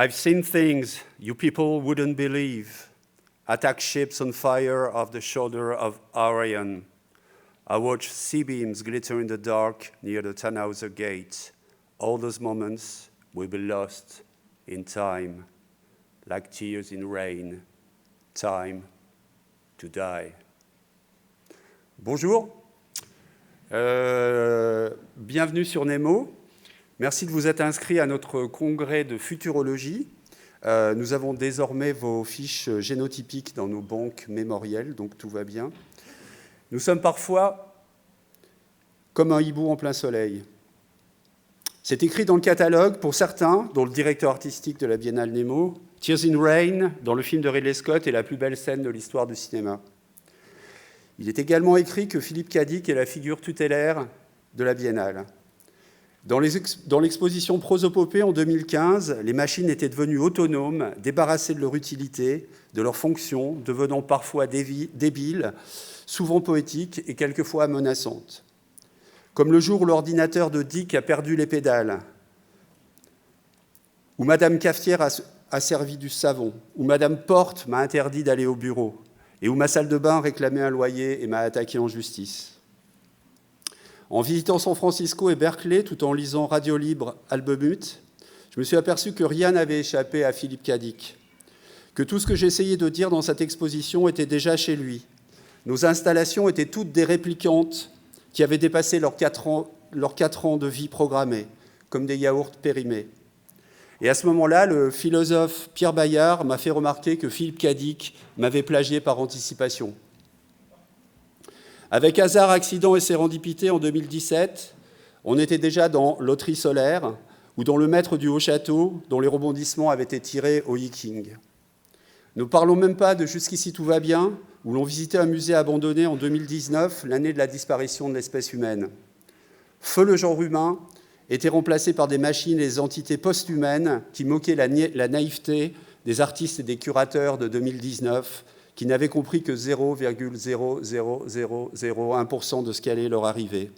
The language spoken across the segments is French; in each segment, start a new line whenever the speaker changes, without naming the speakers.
I've seen things you people wouldn't believe. Attack ships on fire off the shoulder of Orion. I watched sea beams glitter in the dark near the Tannhauser Gate. All those moments will be lost in time, like tears in rain. Time to die. Bonjour, bienvenue sur Nemo. Merci de vous être inscrits à notre congrès de futurologie. Nous avons désormais vos fiches génotypiques dans nos banques mémorielles, donc tout va bien. Nous sommes parfois comme un hibou en plein soleil. C'est écrit dans le catalogue, pour certains, dont le directeur artistique de la Biennale Nemo, Tears in Rain, dans le film de Ridley Scott, est la plus belle scène de l'histoire du cinéma. Il est également écrit que Philippe Cadic est la figure tutélaire de la Biennale. Dans l'exposition Prosopopée en 2015, les machines étaient devenues autonomes, débarrassées de leur utilité, de leur fonction, devenant parfois débiles, souvent poétiques et quelquefois menaçantes. Comme le jour où l'ordinateur de Dick a perdu les pédales, où Madame Cafetière a servi du savon, où Madame Porte m'a interdit d'aller au bureau, et où ma salle de bain réclamait un loyer et m'a attaqué en justice. En visitant San Francisco et Berkeley, tout en lisant Radio Libre, Albumut, je me suis aperçu que rien n'avait échappé à Philippe Cadic, que tout ce que j'essayais de dire dans cette exposition était déjà chez lui. Nos installations étaient toutes des réplicantes qui avaient dépassé leurs 4 ans de vie programmée, comme des yaourts périmés. Et à ce moment-là, le philosophe Pierre Bayard m'a fait remarquer que Philippe Cadic m'avait plagié par anticipation. Avec Hasard, Accident et Sérendipité en 2017, on était déjà dans Loterie solaire ou dans Le Maître du Haut-Château, dont les rebondissements avaient été tirés au Yiking. Ne parlons même pas de Jusqu'ici tout va bien, où l'on visitait un musée abandonné en 2019, l'année de la disparition de l'espèce humaine. Feu le genre humain était remplacé par des machines et des entités post-humaines qui moquaient la naïveté des artistes et des curateurs de 2019, qui n'avaient compris que 0,00001% de ce qui allait leur arriver.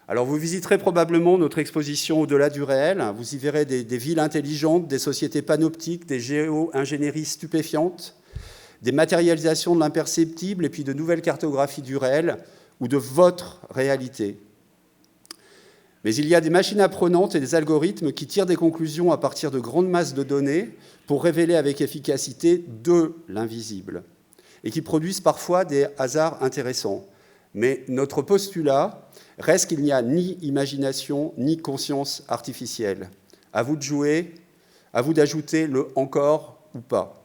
Alors vous visiterez probablement notre exposition Au-delà du réel. Vous y verrez des villes intelligentes, des sociétés panoptiques, des géo-ingénieries stupéfiantes, des matérialisations de l'imperceptible et puis de nouvelles cartographies du réel ou de votre réalité. Mais il y a des machines apprenantes et des algorithmes qui tirent des conclusions à partir de grandes masses de données pour révéler avec efficacité de l'invisible et qui produisent parfois des hasards intéressants. Mais notre postulat reste qu'il n'y a ni imagination ni conscience artificielle. À vous de jouer, à vous d'ajouter le « encore » ou pas.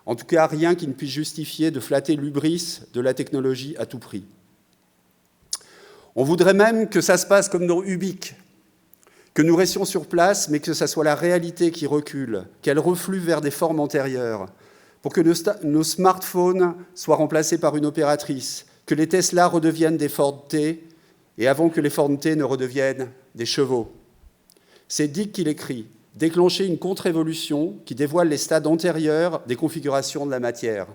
En tout cas, rien qui ne puisse justifier de flatter l'hubris de la technologie à tout prix. On voudrait même que ça se passe comme dans Ubik, que nous restions sur place, mais que ça soit la réalité qui recule, qu'elle reflue vers des formes antérieures, pour que nos smartphones soient remplacés par une opératrice, que les Tesla redeviennent des Ford T, et avant que les Ford T ne redeviennent des chevaux. C'est Dick qui l'écrit, déclencher une contre-évolution qui dévoile les stades antérieurs des configurations de la matière.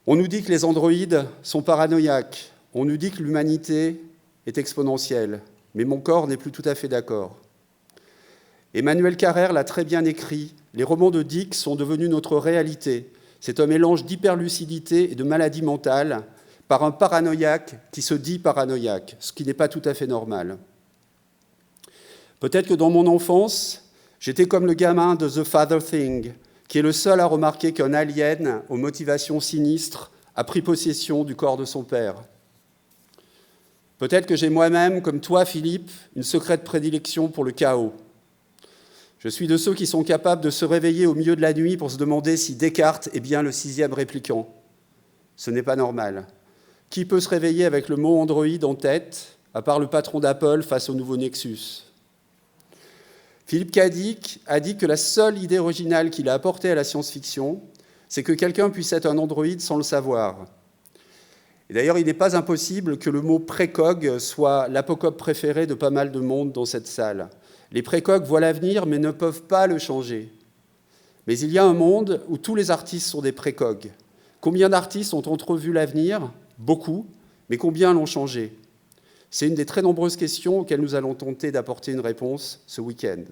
On nous dit que les androïdes sont paranoïaques, on nous dit que l'humanité est exponentielle, mais mon corps n'est plus tout à fait d'accord. Emmanuel Carrère l'a très bien écrit, les romans de Dick sont devenus notre réalité. C'est un mélange d'hyperlucidité et de maladie mentale par un paranoïaque qui se dit paranoïaque, ce qui n'est pas tout à fait normal. Peut-être que dans mon enfance, j'étais comme le gamin de The Father Thing, qui est le seul à remarquer qu'un alien aux motivations sinistres a pris possession du corps de son père. Peut-être que j'ai moi-même, comme toi, Philippe, une secrète prédilection pour le chaos. Je suis de ceux qui sont capables de se réveiller au milieu de la nuit pour se demander si Descartes est bien le 6e répliquant. Ce n'est pas normal. Qui peut se réveiller avec le mot androïde en tête, à part le patron d'Apple face au nouveau Nexus ? Philippe Cadic a dit que la seule idée originale qu'il a apportée à la science-fiction, c'est que quelqu'un puisse être un androïde sans le savoir. Et d'ailleurs, il n'est pas impossible que le mot précog soit l'apocope préféré de pas mal de monde dans cette salle. Les précogs voient l'avenir, mais ne peuvent pas le changer. Mais il y a un monde où tous les artistes sont des précogs. Combien d'artistes ont entrevu l'avenir ? Beaucoup, mais combien l'ont changé ? C'est une des très nombreuses questions auxquelles nous allons tenter d'apporter une réponse ce week-end.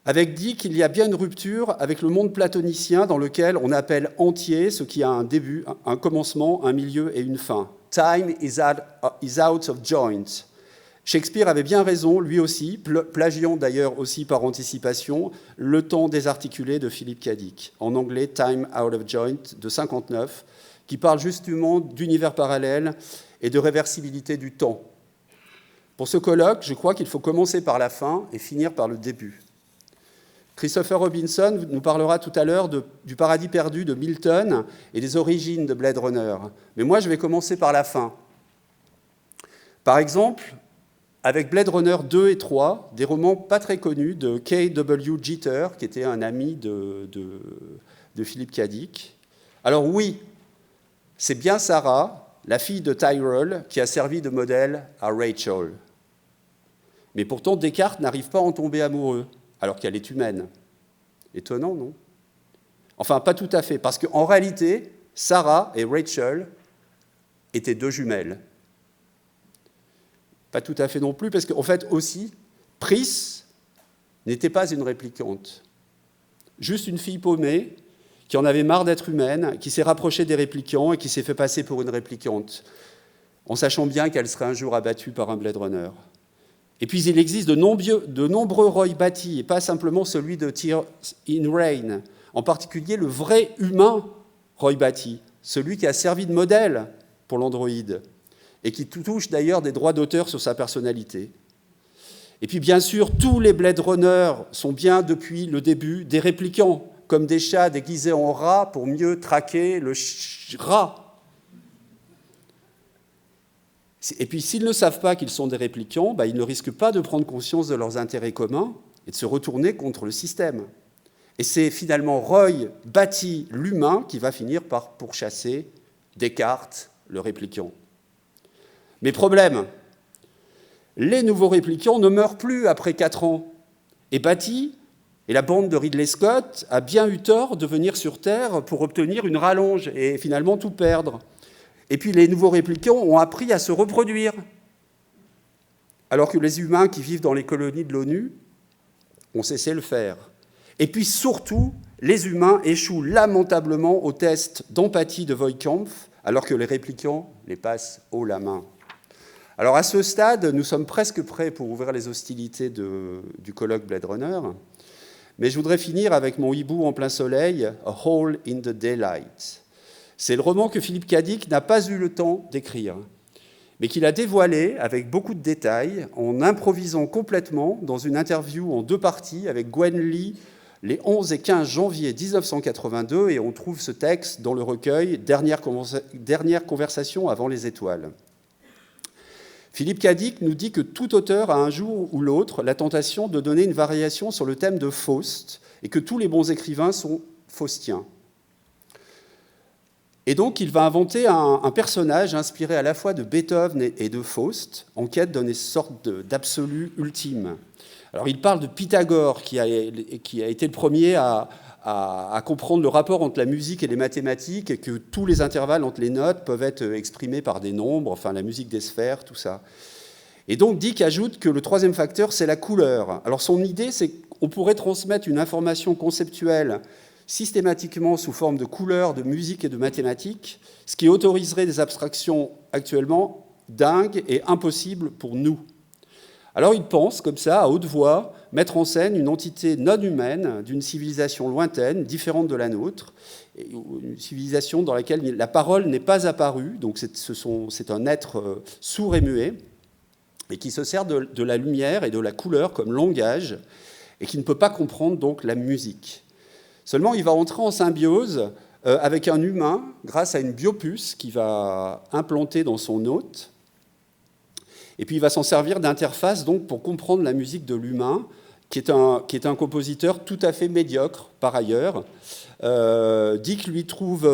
avec Dick, il y a bien une rupture avec le monde platonicien dans lequel on appelle entier ce qui a un début, un commencement, un milieu et une fin. Time is out of joint. Shakespeare avait bien raison, lui aussi, plagiant d'ailleurs aussi par anticipation Le temps désarticulé de Philip K. Dick, en anglais Time out of joint de 59, qui parle justement d'univers parallèle et de réversibilité du temps. Pour ce colloque, je crois qu'il faut commencer par la fin et finir par le début. Christopher Robinson nous parlera tout à l'heure du paradis perdu de Milton et des origines de Blade Runner. Mais moi, je vais commencer par la fin. Par exemple, avec Blade Runner 2 et 3, des romans pas très connus de K.W. Jeter, qui était un ami de Philip K. Dick. Alors oui, c'est bien Sarah, la fille de Tyrell, qui a servi de modèle à Rachel. Mais pourtant, Descartes n'arrive pas à en tomber amoureux, alors qu'elle est humaine. Étonnant, non? Enfin, pas tout à fait, parce qu'en réalité, Sarah et Rachel étaient deux jumelles. Pas tout à fait non plus, parce qu'en fait aussi, Pris n'était pas une réplicante. Juste une fille paumée qui en avait marre d'être humaine, qui s'est rapprochée des réplicants et qui s'est fait passer pour une réplicante, en sachant bien qu'elle serait un jour abattue par un Blade Runner. Et puis il existe de nombreux Roy Batty, et pas simplement celui de Tears in Rain, en particulier le vrai humain Roy Batty, celui qui a servi de modèle pour l'androïde, et qui touche d'ailleurs des droits d'auteur sur sa personnalité. Et puis bien sûr, tous les Blade Runner sont bien depuis le début des réplicants, comme des chats déguisés en rats pour mieux traquer le rat. Et puis s'ils ne savent pas qu'ils sont des réplicants, ils ne risquent pas de prendre conscience de leurs intérêts communs et de se retourner contre le système. Et c'est finalement Roy Batty, l'humain, qui va finir par pourchasser Descartes, le réplicant. Mais problème, les nouveaux réplicants ne meurent plus après 4 ans. Et Batty et la bande de Ridley Scott a bien eu tort de venir sur Terre pour obtenir une rallonge et finalement tout perdre. Et puis les nouveaux réplicants ont appris à se reproduire, alors que les humains qui vivent dans les colonies de l'ONU ont cessé de le faire. Et puis surtout, les humains échouent lamentablement au test d'empathie de Voigtkampf, alors que les réplicants les passent haut la main. Alors à ce stade, nous sommes presque prêts pour ouvrir les hostilités du colloque Blade Runner, mais je voudrais finir avec mon hibou en plein soleil, A Hole in the Daylight. C'est le roman que Philip K. Dick n'a pas eu le temps d'écrire, mais qu'il a dévoilé avec beaucoup de détails, en improvisant complètement dans une interview en 2 parties avec Gwen Lee les 11 et 15 janvier 1982, et on trouve ce texte dans le recueil Dernière conversation avant les étoiles. Philip K. Dick nous dit que tout auteur a un jour ou l'autre la tentation de donner une variation sur le thème de Faust, et que tous les bons écrivains sont faustiens. Et donc, il va inventer un personnage inspiré à la fois de Beethoven et de Faust, en quête d'une sorte d'absolu ultime. Alors, il parle de Pythagore, qui a été le premier à comprendre le rapport entre la musique et les mathématiques, et que tous les intervalles entre les notes peuvent être exprimés par des nombres, enfin la musique des sphères, tout ça. Et donc, Dick ajoute que le 3e facteur, c'est la couleur. Alors, son idée, c'est qu'on pourrait transmettre une information conceptuelle systématiquement sous forme de couleurs, de musique et de mathématiques, ce qui autoriserait des abstractions actuellement dingues et impossibles pour nous. Alors il pense, comme ça, à haute voix, mettre en scène une entité non humaine d'une civilisation lointaine, différente de la nôtre, une civilisation dans laquelle la parole n'est pas apparue, donc c'est un être sourd et muet, et qui se sert de la lumière et de la couleur comme langage, et qui ne peut pas comprendre donc la musique. Seulement, il va entrer en symbiose avec un humain grâce à une biopuce qu'il va implanter dans son hôte. Et puis, il va s'en servir d'interface donc, pour comprendre la musique de l'humain, qui est un compositeur tout à fait médiocre, par ailleurs. Dick lui trouve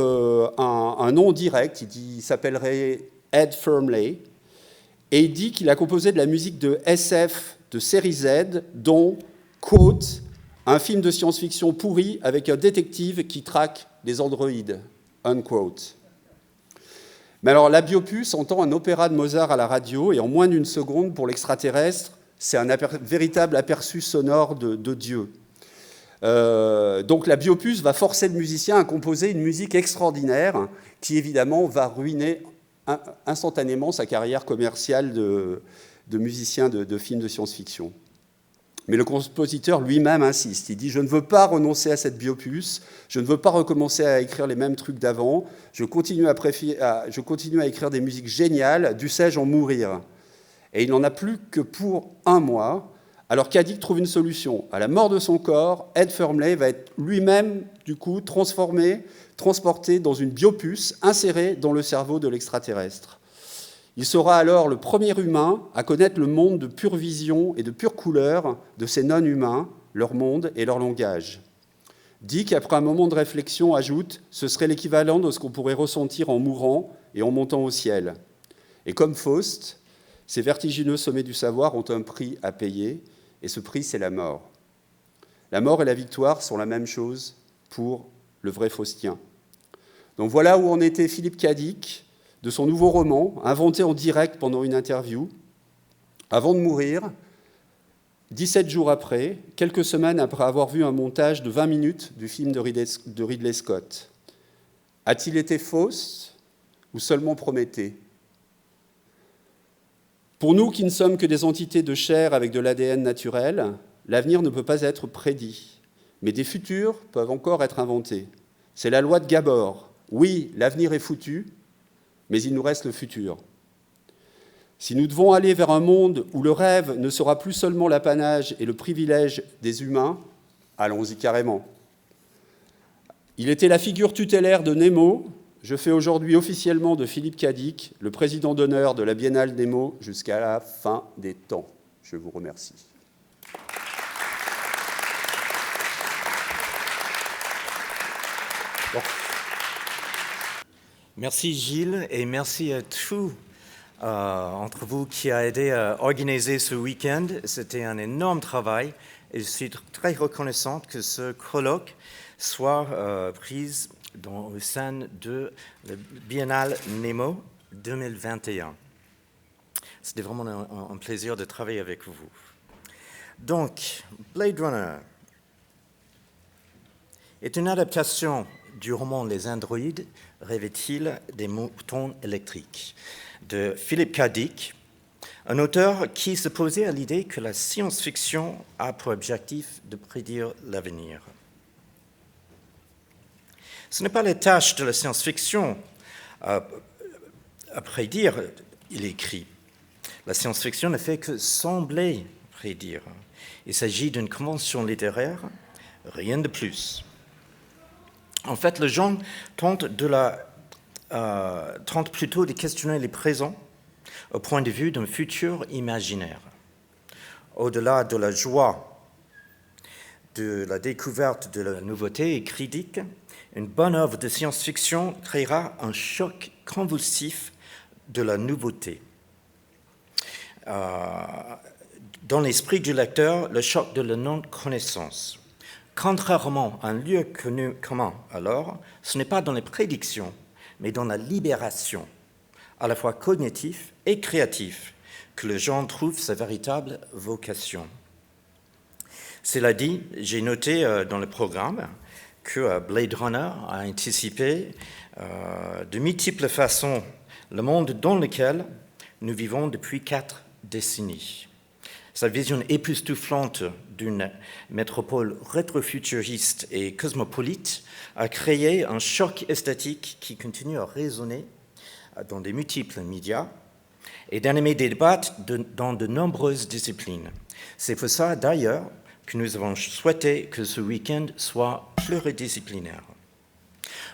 un nom direct, il s'appellerait Ed Firmley, et il dit qu'il a composé de la musique de SF de série Z, dont, quote, un film de science-fiction pourri avec un détective qui traque des androïdes, unquote. Mais alors, la biopuce entend un opéra de Mozart à la radio, et en moins d'1 seconde, pour l'extraterrestre, c'est un véritable aperçu sonore de Dieu. Donc la biopuce va forcer le musicien à composer une musique extraordinaire qui, évidemment, va ruiner instantanément sa carrière commerciale de musicien de films de science-fiction. Mais le compositeur lui-même insiste. Il dit « Je ne veux pas renoncer à cette biopuce, je ne veux pas recommencer à écrire les mêmes trucs d'avant, je continue à écrire des musiques géniales, dussé-je en mourir ?» Et il n'en a plus que pour 1 mois. Alors Cadic trouve une solution. À la mort de son corps, Ed Firmley va être lui-même, du coup, transporté dans une biopuce insérée dans le cerveau de l'extraterrestre. Il sera alors le premier humain à connaître le monde de pure vision et de pure couleur de ces non-humains, leur monde et leur langage. Dick, après un moment de réflexion, ajoute « Ce serait l'équivalent de ce qu'on pourrait ressentir en mourant et en montant au ciel. » Et comme Faust, ces vertigineux sommets du savoir ont un prix à payer, et ce prix, c'est la mort. La mort et la victoire sont la même chose pour le vrai faustien. Donc voilà où en était Philippe Cadic, de son nouveau roman, inventé en direct pendant une interview. Avant de mourir, 17 jours après, quelques semaines après avoir vu un montage de 20 minutes du film de Ridley Scott. A-t-il été Faust ou seulement Prométhée ? Pour nous qui ne sommes que des entités de chair avec de l'ADN naturel, l'avenir ne peut pas être prédit, mais des futurs peuvent encore être inventés. C'est la loi de Gabor. Oui, l'avenir est foutu, mais il nous reste le futur. Si nous devons aller vers un monde où le rêve ne sera plus seulement l'apanage et le privilège des humains, allons-y carrément. Il était la figure tutélaire de Nemo. Je fais aujourd'hui officiellement de Philippe Cadic le président d'honneur de la Biennale Nemo jusqu'à la fin des temps. Je vous remercie.
Bon. Merci Gilles et merci à tous entre vous qui a aidé à organiser ce week-end. C'était un énorme travail et je suis très reconnaissante que ce colloque soit pris au sein de la Biennale Nemo 2021. C'était vraiment un plaisir de travailler avec vous. Donc, Blade Runner est une adaptation du roman Les androïdes rêvaient-ils des moutons électriques de Philippe Cadic, un auteur qui s'opposait à l'idée que la science-fiction a pour objectif de prédire l'avenir. Ce n'est pas la tâche de la science-fiction à prédire, il écrit. La science-fiction ne fait que sembler prédire. Il s'agit d'une convention littéraire, rien de plus. En fait, le genre tente plutôt de questionner les présents au point de vue d'un futur imaginaire. Au-delà de la joie de la découverte de la nouveauté et critique, une bonne œuvre de science-fiction créera un choc convulsif de la nouveauté. Dans l'esprit du lecteur, le choc de la non-connaissance. Contrairement à un lieu commun, alors, ce n'est pas dans les prédictions, mais dans la libération, à la fois cognitive et créative, que le genre trouve sa véritable vocation. Cela dit, j'ai noté dans le programme que Blade Runner a anticipé de multiples façons le monde dans lequel nous vivons depuis 4 décennies. Sa vision époustouflante d'une métropole rétrofuturiste et cosmopolite a créé un choc esthétique qui continue à résonner dans de multiples médias et d'animer des débats dans de nombreuses disciplines. C'est pour ça, d'ailleurs, que nous avons souhaité que ce week-end soit pluridisciplinaire.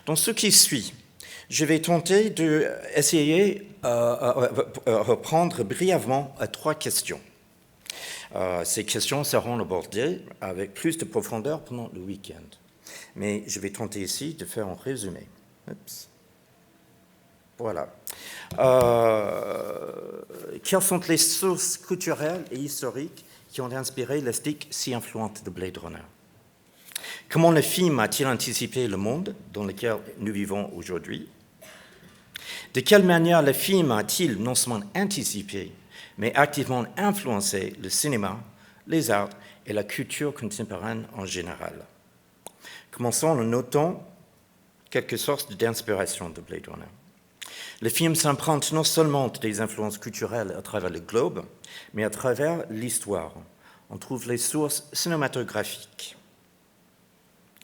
Dans ce qui suit, je vais tenter d'essayer de reprendre brièvement 3 questions. Ces questions seront abordées avec plus de profondeur pendant le week-end. Mais je vais tenter ici de faire un résumé. Oups. Voilà. Quelles sont les sources culturelles et historiques qui ont inspiré l'esthétique si influente de Blade Runner? Comment le film a-t-il anticipé le monde dans lequel nous vivons aujourd'hui? De quelle manière le film a-t-il non seulement anticipé, mais activement influencé le cinéma, les arts et la culture contemporaine en général? Commençons en notant quelques sources d'inspiration de Blade Runner. Le film s'emprunte non seulement des influences culturelles à travers le globe, mais à travers l'histoire. On trouve les sources cinématographiques,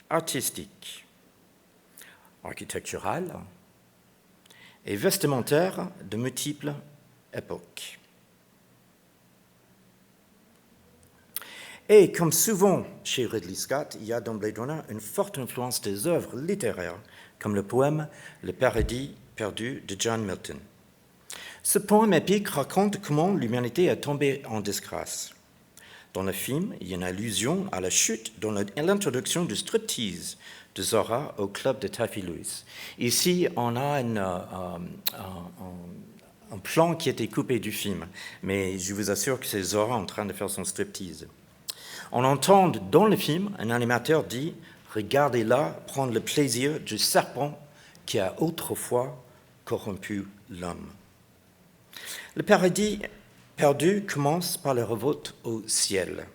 artistiques, architecturales et vestimentaires de multiples époques. Et comme souvent chez Ridley Scott, il y a dans Blade Runner une forte influence des œuvres littéraires, comme le poème « Le paradis perdu » de John Milton. Ce poème épique raconte comment l'humanité est tombée en disgrâce. Dans le film, il y a une allusion à la chute dans l'introduction du striptease de Zora au club de Taffy Lewis. Ici, on a un plan qui a été coupé du film, mais je vous assure que c'est Zora en train de faire son striptease. On entend dans le film un animateur dit « Regardez-la prendre le plaisir du serpent qui a autrefois corrompu l'homme ». Le paradis perdu commence par la révolte au ciel.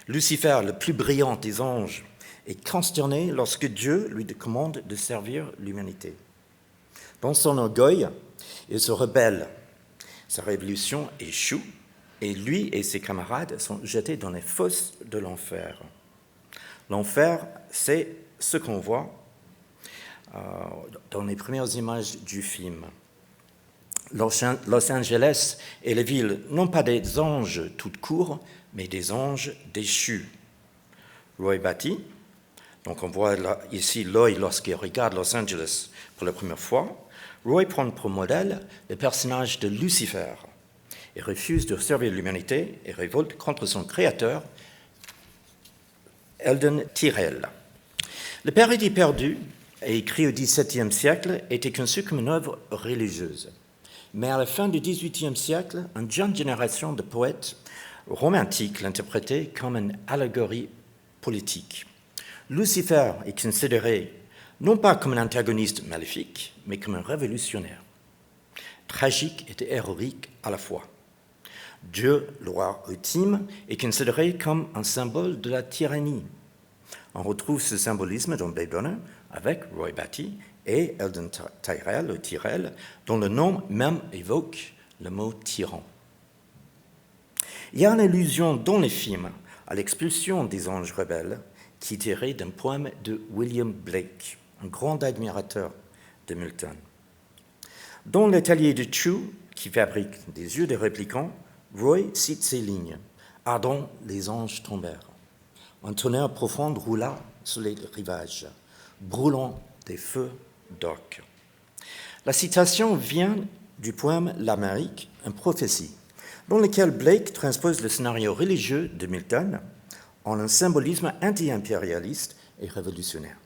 Lucifer, le plus brillant des anges, est consterné lorsque Dieu lui commande de servir l'humanité. Dans son orgueil, il se rebelle. Sa révolution échoue et lui et ses camarades sont jetés dans les fosses de l'enfer. L'enfer, c'est ce qu'on voit dans les premières images du film. Los Angeles est la ville, non pas des anges toutes court, mais des anges déchus. Roy Batty, donc on voit là, ici l'œil lorsqu'il regarde Los Angeles pour la première fois. Roy prend pour modèle le personnage de Lucifer. Il refuse de servir l'humanité et révolte contre son créateur, Eldon Tyrell. Le paradis perdu, écrit au XVIIe siècle, était conçu comme une œuvre religieuse. Mais à la fin du XVIIIe siècle, une jeune génération de poètes romantiques l'interprétait comme une allégorie politique. Lucifer est considéré non pas comme un antagoniste maléfique, mais comme un révolutionnaire, tragique et héroïque à la fois. Dieu, le roi ultime, est considéré comme un symbole de la tyrannie. On retrouve ce symbolisme dans Blade Runner avec Roy Batty et Eldon Tyrell, dont le nom même évoque le mot tyran. Il y a une allusion dans le film à l'expulsion des anges rebelles qui est tirée d'un poème de William Blake, un grand admirateur de Milton. Dans l'atelier de Chew, qui fabrique des yeux de réplicants, Roy cite ces lignes. « Ardents, les anges tombèrent. Un tonnerre profond roula sur les rivages, brûlant des feux d'orque. » La citation vient du poème « L'Amérique, une prophétie », dans lequel Blake transpose le scénario religieux de Milton en un symbolisme anti-impérialiste et révolutionnaire.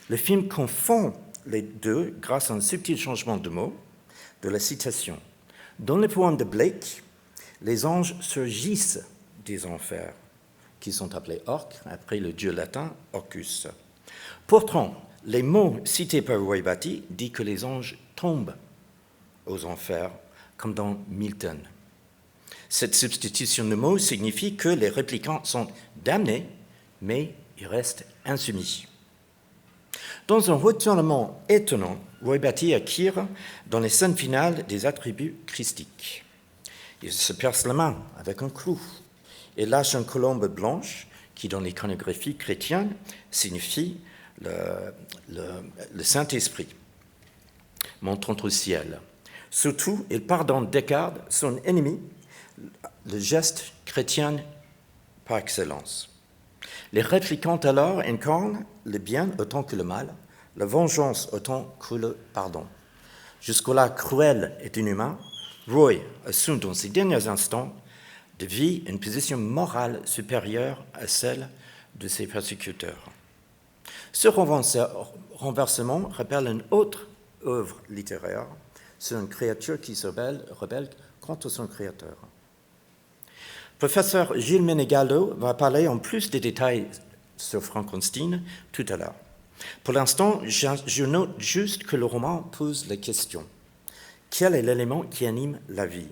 Le film confond les deux grâce à un subtil changement de mots de la citation. Dans le poème de Blake, les anges surgissent des enfers, qui sont appelés orques, après le dieu latin Orcus. Pourtant, les mots cités par Roy Batty disent que les anges tombent aux enfers, comme dans Milton. Cette substitution de mots signifie que les réplicants sont damnés, mais ils restent insoumis. Dans un retournement étonnant, Roy Batty acquiert dans les scènes finales des attributs christiques. Il se perce la main avec un clou et lâche une colombe blanche qui, dans l'iconographie chrétienne, signifie le Saint-Esprit, montrant au ciel. Surtout, il pardonne Descartes, son ennemi, le geste chrétien par excellence. Les réplicants alors incarnent le bien autant que le mal, la vengeance autant que le pardon. Jusqu'au-là cruel et inhumain, Roy assume dans ses derniers instants de vie une position morale supérieure à celle de ses persécuteurs. Ce renversement rappelle une autre œuvre littéraire sur une créature qui se rebelle contre son créateur. Professeur Gilles Menegallo va parler en plus des détails sur Frankenstein tout à l'heure. Pour l'instant, je note juste que le roman pose la question. Quel est l'élément qui anime la vie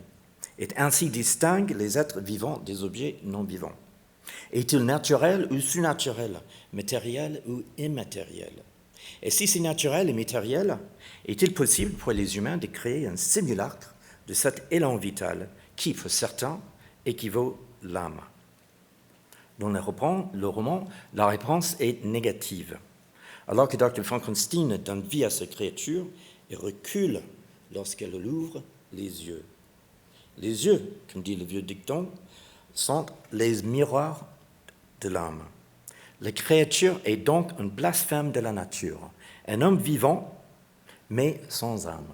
et ainsi distingue les êtres vivants des objets non vivants? Est-il naturel ou surnaturel, matériel ou immatériel? Et si c'est naturel et matériel, est-il possible pour les humains de créer un simulacre de cet élan vital qui, pour certains, équivaut l'âme? Dans le roman, la réponse est négative. Alors que Dr. Frankenstein donne vie à cette créature et recule lorsqu'elle ouvre les yeux. Les yeux, comme dit le vieux dicton, sont les miroirs de l'âme. La créature est donc un blasphème de la nature, un homme vivant, mais sans âme.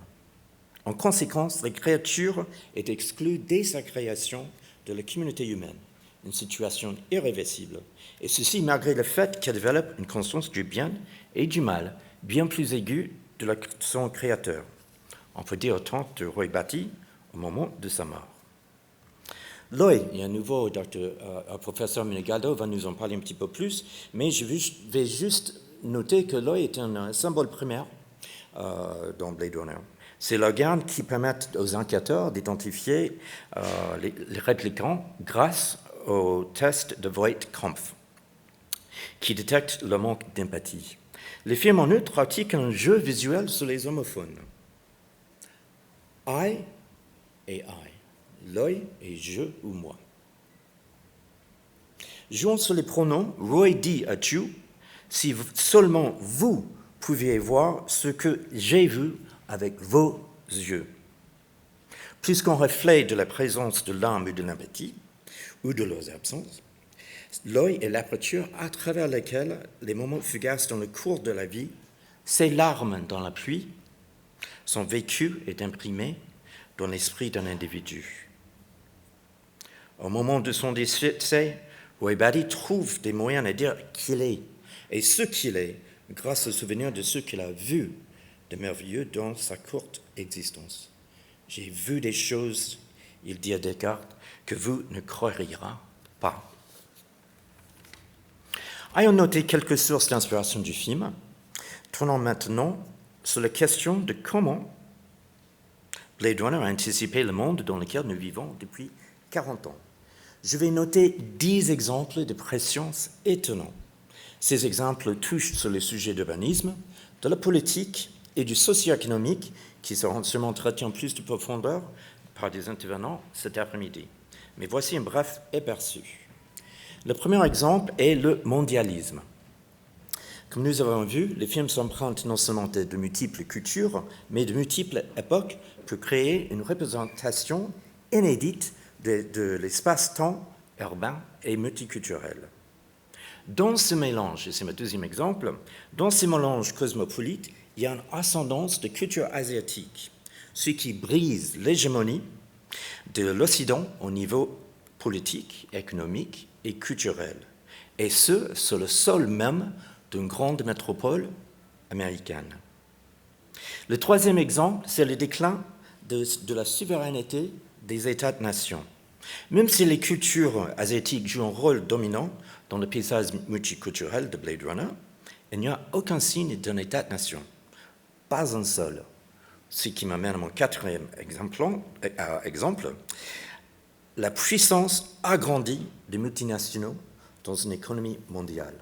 En conséquence, la créature est exclue dès sa création de la communauté humaine, une situation irréversible, et ceci malgré le fait qu'elle développe une conscience du bien et du mal bien plus aiguë de son créateur. On peut dire autant de Roy Batty au moment de sa mort. Loy, et à nouveau, professeur Meneghaldo va nous en parler un petit peu plus, mais je vais juste noter que Loy est un symbole primaire dans Blade Runner. C'est l'organe qui permet aux enquêteurs d'identifier les réplicants grâce au test de Voight-Kampff, qui détecte le manque d'empathie. Le film, en outre, pratique un jeu visuel sur les homophones. I et I. L'œil et je ou moi. Jouons sur les pronoms, Roy dit à Chu, si seulement vous pouviez voir ce que j'ai vu avec vos yeux. Plus qu'un reflet de la présence de l'âme ou de l'empathie, ou de leurs absences, l'œil est l'aperture à travers laquelle les moments fugaces dans le cours de la vie, ces larmes dans la pluie, sont vécus et imprimés dans l'esprit d'un individu. Au moment de son décès, Roy Batty trouve des moyens de dire qui il est et ce qu'il est grâce au souvenir de ce qu'il a vu de merveilleux dans sa courte existence. J'ai vu des choses, il dit à Descartes, que vous ne croiriez pas. Ayons noté quelques sources d'inspiration du film. Tournons maintenant sur la question de comment Blade Runner a anticipé le monde dans lequel nous vivons depuis 40 ans. Je vais noter 10 exemples de préscience étonnants. Ces exemples touchent sur les sujets d'urbanisme, de la politique et du socio-économique qui seront sûrement traités en plus de profondeur par des intervenants cet après-midi. Mais voici un bref aperçu. Le premier exemple est le mondialisme. Comme nous avons vu, les films s'empruntent non seulement de multiples cultures, mais de multiples époques pour créer une représentation inédite de l'espace-temps urbain et multiculturel. Dans ce mélange, et c'est mon deuxième exemple, dans ce mélange cosmopolite, il y a une ascendance de culture asiatique, ce qui brise l'hégémonie de l'Occident au niveau politique, économique et culturel, et ce, sur le sol même d'une grande métropole américaine. Le troisième exemple, c'est le déclin de la souveraineté des États-nations. Même si les cultures asiatiques jouent un rôle dominant dans le paysage multiculturel de Blade Runner, il n'y a aucun signe d'un État-nation, pas un seul. Ce qui m'amène à mon quatrième exemple, la puissance agrandie des multinationaux dans une économie mondiale.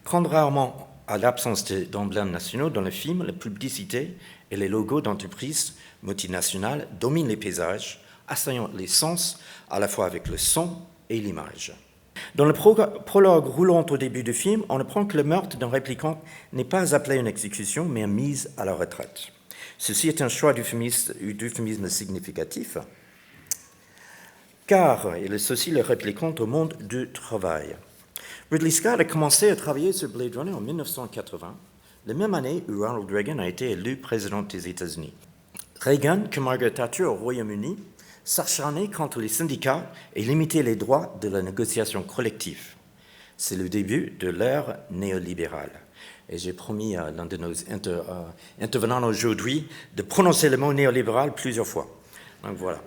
Contrairement à l'absence d'emblèmes nationaux dans le film, la publicité et les logos d'entreprises multinationales dominent les paysages, assaillant les sens à la fois avec le son et l'image. Dans le prologue roulant au début du film, on apprend que le meurtre d'un réplicant n'est pas appelé une exécution, mais une mise à la retraite. Ceci est un choix d'euphémisme significatif, car il associe le réplicant au monde du travail. Ridley Scott a commencé à travailler sur Blade Runner en 1980, la même année où Ronald Reagan a été élu président des États-Unis. Reagan, comme Margaret Thatcher au Royaume-Uni, s'acharnait contre les syndicats et limitait les droits de la négociation collective. C'est le début de l'ère néolibérale. Et j'ai promis à l'un de nos intervenants aujourd'hui de prononcer le mot néolibéral plusieurs fois. Donc voilà.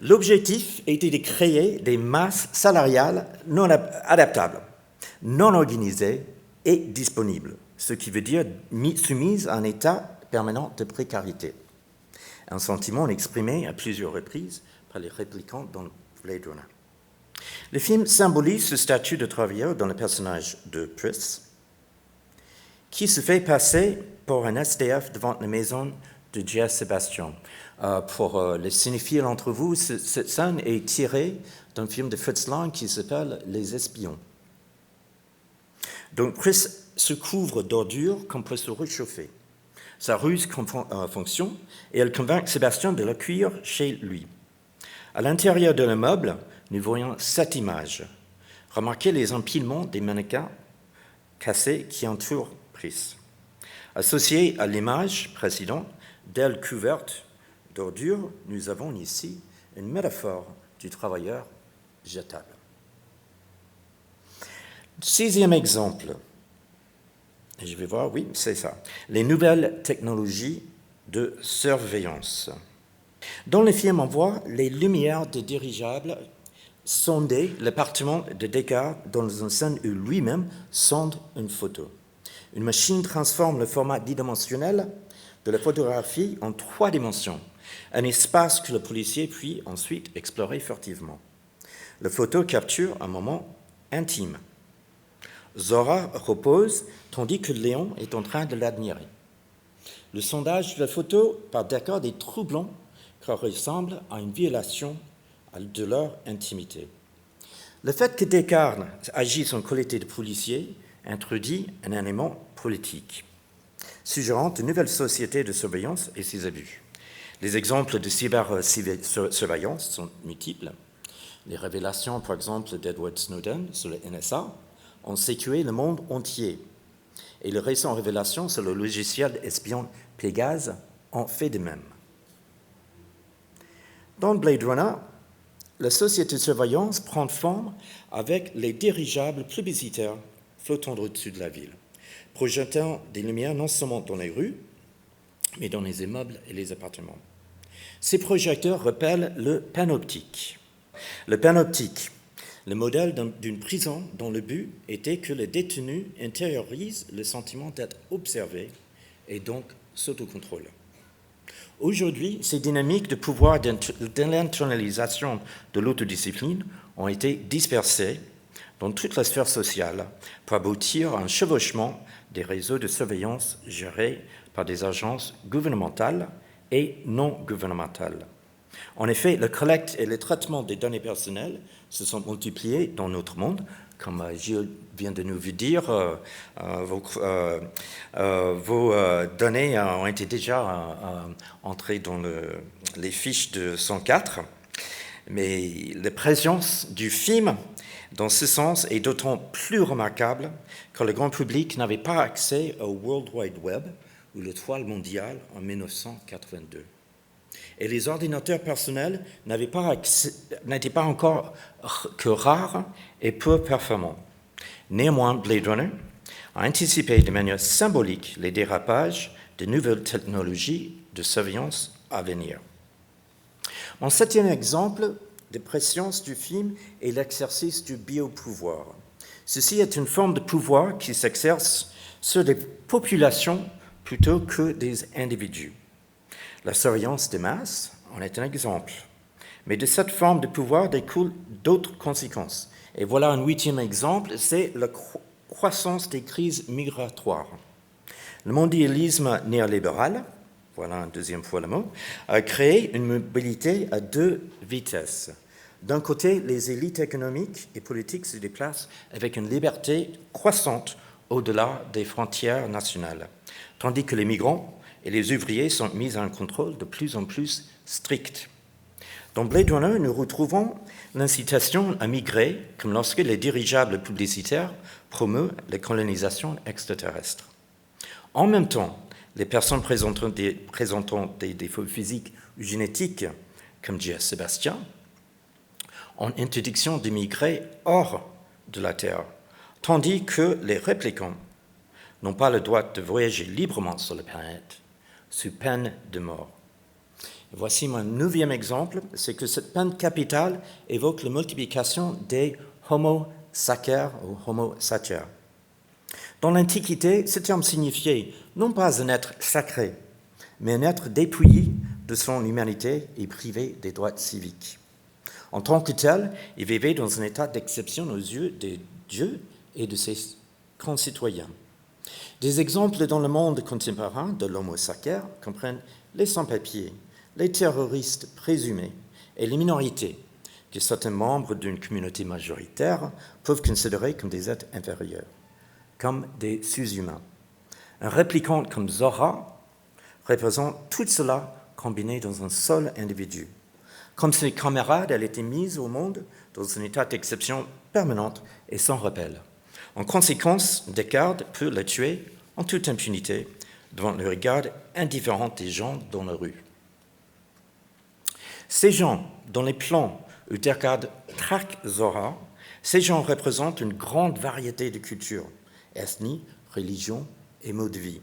L'objectif était de créer des masses salariales non adaptables, non organisées et disponibles, ce qui veut dire soumises à un état permanent de précarité. Un sentiment exprimé à plusieurs reprises par les réplicants dans Blade Runner. Le film symbolise ce statut de travailleur dans le personnage de Pris, qui se fait passer pour un SDF devant la maison de J.S. Sébastien. Pour les cinéphiles entre vous, cette scène est tirée d'un film de Fritz Lang qui s'appelle Les Espions. Donc Pris se couvre d'ordures comme pour se réchauffer. Sa ruse fonctionne et elle convainc Sébastien de l'accueillir chez lui. À l'intérieur de l'immeuble, nous voyons cette image. Remarquez les empilements des mannequins cassés qui entourent Pris. Associé à l'image précédente d'ailes couvertes d'ordures, nous avons ici une métaphore du travailleur jetable. Sixième exemple. Et je vais voir, oui, c'est ça. Les nouvelles technologies de surveillance. Dans le film, on voit les lumières de dirigeables sonder l'appartement de Descartes dans une scène où lui-même sonde une photo. Une machine transforme le format bidimensionnel de la photographie en 3 dimensions, un espace que le policier puis ensuite explorer furtivement. La photo capture un moment intime. Zora repose tandis que Léon est en train de l'admirer. Le sondage de la photo par Descartes est troublant car il ressemble à une violation de leur intimité. Le fait que Descartes agisse en qualité de policier introduit un élément politique, suggérant de nouvelles sociétés de surveillance et ses abus. Les exemples de cybersurveillance sont multiples. Les révélations, par exemple, d'Edward Snowden sur le NSA ont sécurisé le monde entier. Et les récentes révélations sur le logiciel espion Pégase ont fait de même. Dans Blade Runner, la société de surveillance prend forme avec les dirigeables publicitaires flottant au-dessus de la ville, projetant des lumières non seulement dans les rues, mais dans les immeubles et les appartements. Ces projecteurs rappellent le panoptique. Le panoptique, le modèle d'une prison dont le but était que le détenu intériorise le sentiment d'être observé et donc s'autocontrôle. Aujourd'hui, ces dynamiques de pouvoir de l'internalisation de l'autodiscipline ont été dispersées dans toute la sphère sociale pour aboutir à un chevauchement des réseaux de surveillance gérés par des agences gouvernementales et non gouvernementales. En effet, la collecte et le traitement des données personnelles se sont multipliés dans notre monde. Comme Gilles vient de nous dire, vos données ont été déjà entrées dans les fiches de 104, mais la présence du film dans ce sens est d'autant plus remarquable que le grand public n'avait pas accès au World Wide Web ou le toile mondiale en 1982. Et les ordinateurs personnels n'étaient pas encore que rares et peu performants. Néanmoins, Blade Runner a anticipé de manière symbolique les dérapages de nouvelles technologies de surveillance à venir. Mon septième exemple de préscience du film est l'exercice du biopouvoir. Ceci est une forme de pouvoir qui s'exerce sur des populations plutôt que des individus. La surveillance de masse en est un exemple. Mais de cette forme de pouvoir découlent d'autres conséquences. Et voilà un 8e exemple, c'est la croissance des crises migratoires. Le mondialisme néolibéral, voilà un deuxième fois le mot, a créé une mobilité à 2 vitesses. D'un côté, les élites économiques et politiques se déplacent avec une liberté croissante au-delà des frontières nationales, tandis que les migrants et les ouvriers sont mis à un contrôle de plus en plus strict. Dans Blade Runner, nous retrouvons l'incitation à migrer, comme lorsque les dirigeables publicitaires promeuvent la colonisation extraterrestre. En même temps, les personnes présentant des défauts physiques ou génétiques, comme J.S. Sébastien, ont interdiction de migrer hors de la Terre, tandis que les réplicants n'ont pas le droit de voyager librement sur la planète, sous peine de mort. Et voici mon 9e exemple, c'est que cette peine capitale évoque la multiplication des homo sacer ou homo sacer. Dans l'Antiquité, ce terme signifiait non pas un être sacré, mais un être dépouillé de son humanité et privé des droits civiques. En tant que tel, il vivait dans un état d'exception aux yeux de Dieu et de ses concitoyens. Des exemples dans le monde contemporain de l'homo sacer comprennent les sans-papiers, les terroristes présumés et les minorités que certains membres d'une communauté majoritaire peuvent considérer comme des êtres inférieurs, comme des sous-humains. Un réplicant comme Zora représente tout cela combiné dans un seul individu. Comme ses camarades, elle était mise au monde dans un état d'exception permanente et sans repel. En conséquence, Descartes peut la tuer en toute impunité devant le regard indifférent des gens dans la rue. Ces gens, dans les plans où Descartes traque Zora, ces gens représentent une grande variété de cultures, ethnies, religions et modes de vie.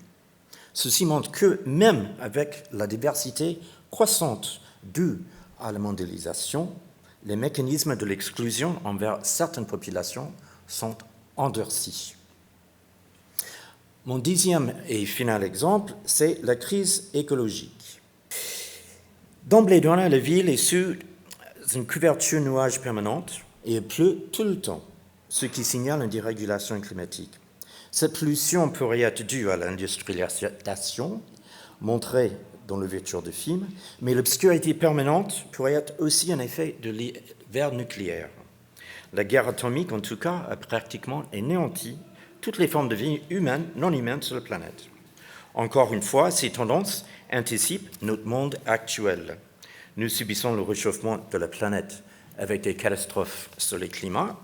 Ceci montre que, même avec la diversité croissante due à la mondialisation, les mécanismes de l'exclusion envers certaines populations sont endurcis. Mon dixième et final exemple, c'est la crise écologique. Dans Blade Runner, la ville est sous une couverture nuage permanente et il pleut tout le temps, ce qui signale une dérégulation climatique. Cette pollution pourrait être due à l'industrialisation, montrée dans l'ouverture du film, mais l'obscurité permanente pourrait être aussi un effet de l'hiver nucléaire. La guerre atomique, en tout cas, a pratiquement anéanti toutes les formes de vie humaines, non humaines sur la planète. Encore une fois, ces tendances anticipent notre monde actuel. Nous subissons le réchauffement de la planète avec des catastrophes sur le climat,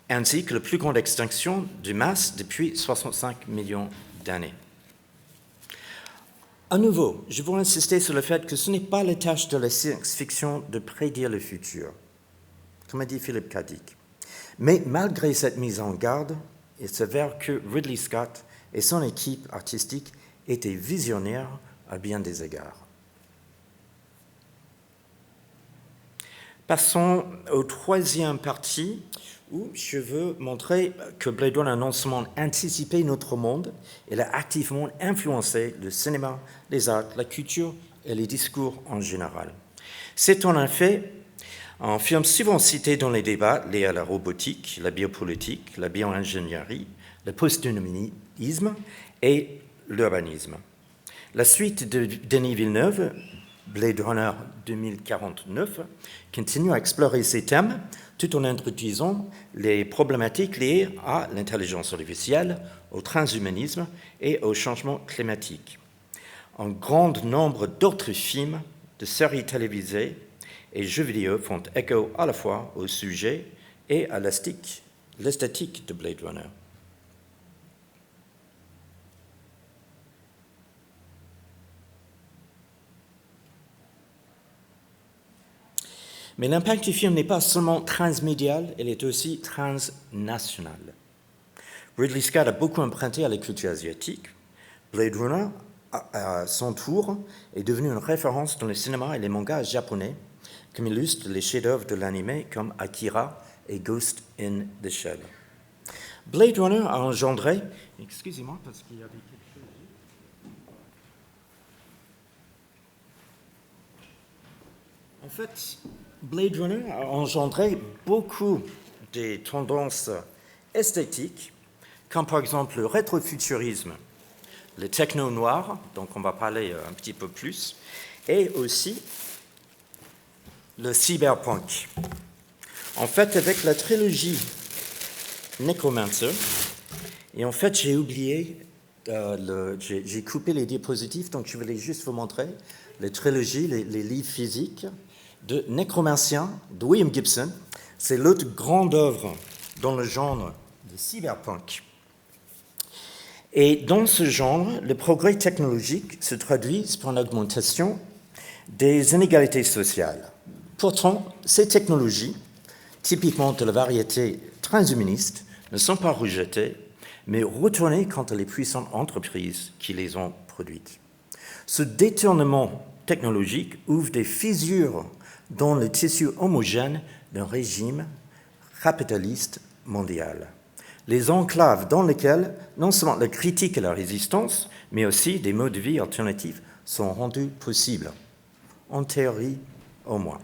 ainsi que la plus grande extinction de masse depuis 65 millions d'années. À nouveau, je veux insister sur le fait que ce n'est pas la tâche de la science-fiction de prédire le futur, comme a dit Philip K. Dick. Mais malgré cette mise en garde, il s'avère que Ridley Scott et son équipe artistique étaient visionnaires à bien des égards. Passons au troisième partie, où je veux montrer que Blade Runner a non seulement anticipé notre monde, il a activement influencé le cinéma, les arts, la culture et les discours en général. C'est en effet un film souvent cité dans les débats liés à la robotique, la biopolitique, la bio-ingénierie, le post-humanisme et l'urbanisme. La suite de Denis Villeneuve, Blade Runner 2049, continue à explorer ces thèmes tout en introduisant les problématiques liées à l'intelligence artificielle, au transhumanisme et au changement climatique. Un grand nombre d'autres films, de séries télévisées et jeux vidéo font écho à la fois au sujet et à l'esthétique de Blade Runner. Mais l'impact du film n'est pas seulement transmédial, il est aussi transnational. Ridley Scott a beaucoup emprunté à la culture asiatique. Blade Runner, à son tour, est devenu une référence dans le cinéma et les mangas japonais, comme illustrent les chefs-d'œuvre de l'anime comme Akira et Ghost in the Shell. Blade Runner a engendré... Excusez-moi, parce qu'il y avait quelque chose... En fait, Blade Runner a engendré beaucoup des tendances esthétiques, comme par exemple le rétrofuturisme, le techno-noir, dont on va parler un petit peu plus, et aussi le cyberpunk. En fait, avec la trilogie Necromancer, et en fait, j'ai oublié, j'ai coupé les diapositives, donc je voulais juste vous montrer les trilogies, les livres physiques de Necromancien de William Gibson. C'est l'autre grande œuvre dans le genre de cyberpunk. Et dans ce genre, le progrès technologique se traduit par une augmentation des inégalités sociales. Pourtant, ces technologies, typiquement de la variété transhumaniste, ne sont pas rejetées, mais retournées contre les puissantes entreprises qui les ont produites. Ce détournement technologique ouvre des fissures dans le tissu homogène d'un régime capitaliste mondial. Les enclaves dans lesquelles non seulement la critique et la résistance, mais aussi des modes de vie alternatifs sont rendus possibles, en théorie au moins.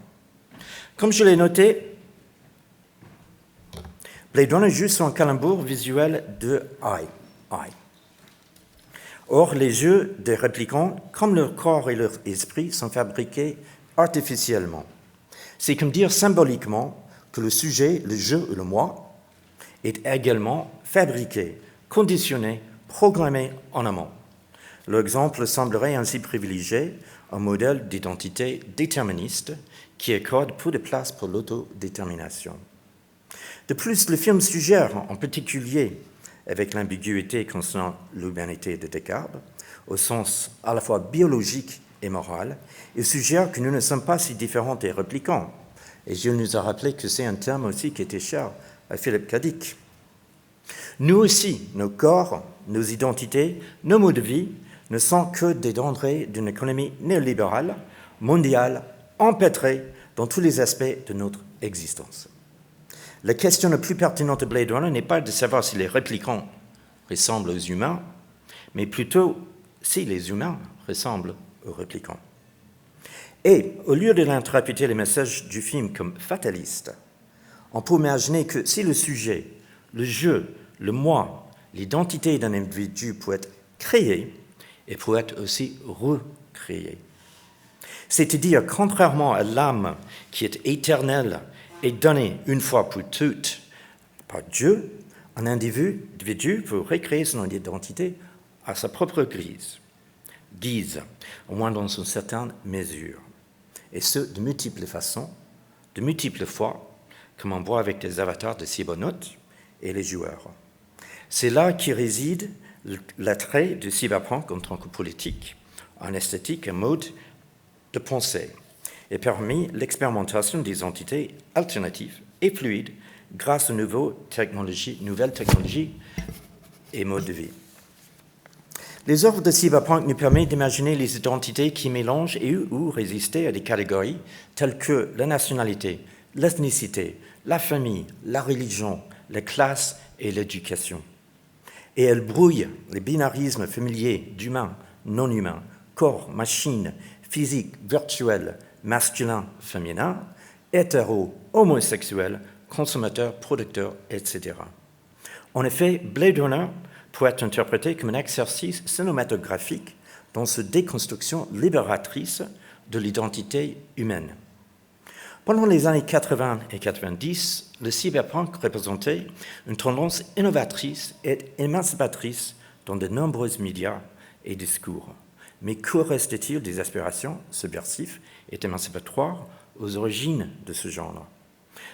Comme je l'ai noté, Blade Runner joue sur un calembour visuel de AI. Or, les yeux des réplicants, comme leur corps et leur esprit, sont fabriqués artificiellement. C'est comme dire symboliquement que le sujet, le je ou le moi, est également fabriqué, conditionné, programmé en amont. L'exemple semblerait ainsi privilégier un modèle d'identité déterministe qui accorde peu de place pour l'autodétermination. De plus, le film suggère, en particulier avec l'ambiguïté concernant l'humanité de Descartes, au sens à la fois biologique et moral, il suggère que nous ne sommes pas si différents des réplicants. Et Gilles nous a rappelé que c'est un terme aussi qui était cher à Philippe K. Dick. Nous aussi, nos corps, nos identités, nos modes de vie ne sont que des denrées d'une économie néolibérale, mondiale, empêtrée dans tous les aspects de notre existence. La question la plus pertinente de Blade Runner n'est pas de savoir si les réplicants ressemblent aux humains, mais plutôt si les humains ressemblent aux réplicants. Et au lieu de l'interpréter les messages du film comme fatalistes, on peut imaginer que si le sujet, le je, le moi, l'identité d'un individu peut être créée et peut être aussi recréée. C'est-à-dire, contrairement à l'âme qui est éternelle et donnée une fois pour toutes par Dieu, un individu peut recréer son identité à sa propre guise, au moins dans une certaine mesure. Et ce, de multiples façons, de multiples fois, comme on voit avec les avatars de cybernautes et les joueurs. C'est là qui réside l'attrait du cyberpunk en tant que politique, en esthétique, un mode de pensée, et permis l'expérimentation des entités alternatives et fluides grâce aux nouvelles technologies et modes de vie. Les œuvres de cyberpunk nous permettent d'imaginer les identités qui mélangent et ou résistent à des catégories telles que la nationalité, l'ethnicité, la famille, la religion, la classe et l'éducation. Et elles brouillent les binarismes familiers d'humain, non humain, corps, machine, physique, virtuel, masculin, féminin, hétéro, homosexuel, consommateur, producteur, etc. En effet, Blade Runner peut être interprété comme un exercice cinématographique dans cette déconstruction libératrice de l'identité humaine. Pendant les années 80 et 90, le cyberpunk représentait une tendance innovatrice et émancipatrice dans de nombreux médias et discours. Mais que reste-t-il des aspirations subversives et émancipatoires aux origines de ce genre?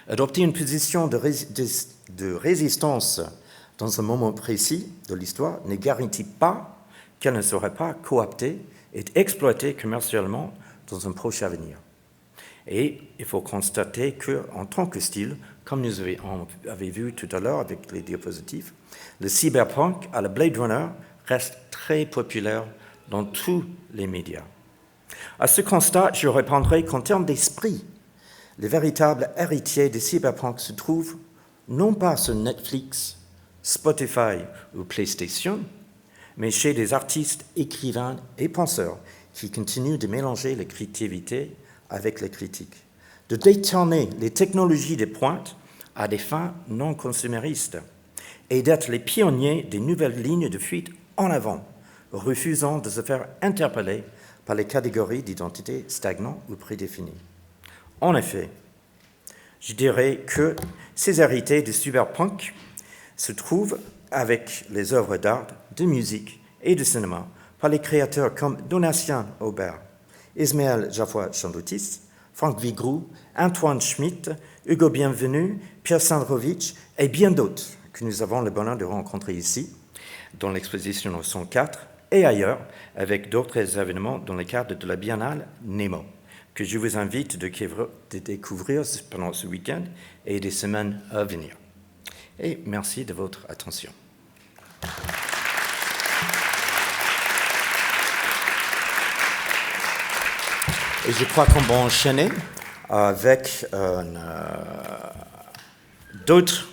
Adopter une position de résistance dans un moment précis de l'histoire ne garantit pas qu'elle ne sera pas cooptée et exploitée commercialement dans un proche avenir. Et il faut constater qu'en tant que style, comme nous avons vu tout à l'heure avec les diapositives, le cyberpunk à la Blade Runner reste très populaire dans tous les médias. À ce constat, je répondrai qu'en termes d'esprit, le véritable héritier du cyberpunk se trouve non pas sur Netflix, Spotify ou PlayStation, mais chez des artistes, écrivains et penseurs qui continuent de mélanger la créativité avec la critique, de détourner les technologies de pointe à des fins non consuméristes et d'être les pionniers des nouvelles lignes de fuite en avant, refusant de se faire interpeller par les catégories d'identité stagnantes ou prédéfinies. En effet, je dirais que ces héritiers du cyberpunk se trouvent avec les œuvres d'art, de musique et de cinéma par les créateurs comme Donatien Aubert, Ismaël Jaffois-Chandoutis, Franck Vigroux, Antoine Schmitt, Hugo Bienvenu, Pierre Sandrovitch et bien d'autres que nous avons le bonheur de rencontrer ici, dans l'exposition au 104 et ailleurs, avec d'autres événements dans le cadre de la Biennale Nemo, que je vous invite de découvrir pendant ce week-end et des semaines à venir. Et merci de votre attention. Et je crois qu'on va enchaîner avec d'autres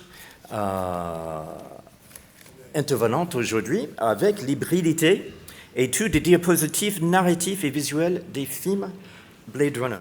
intervenantes aujourd'hui, avec l'hybridité et tous les diapositives narratifs et visuels des films Blade Runner.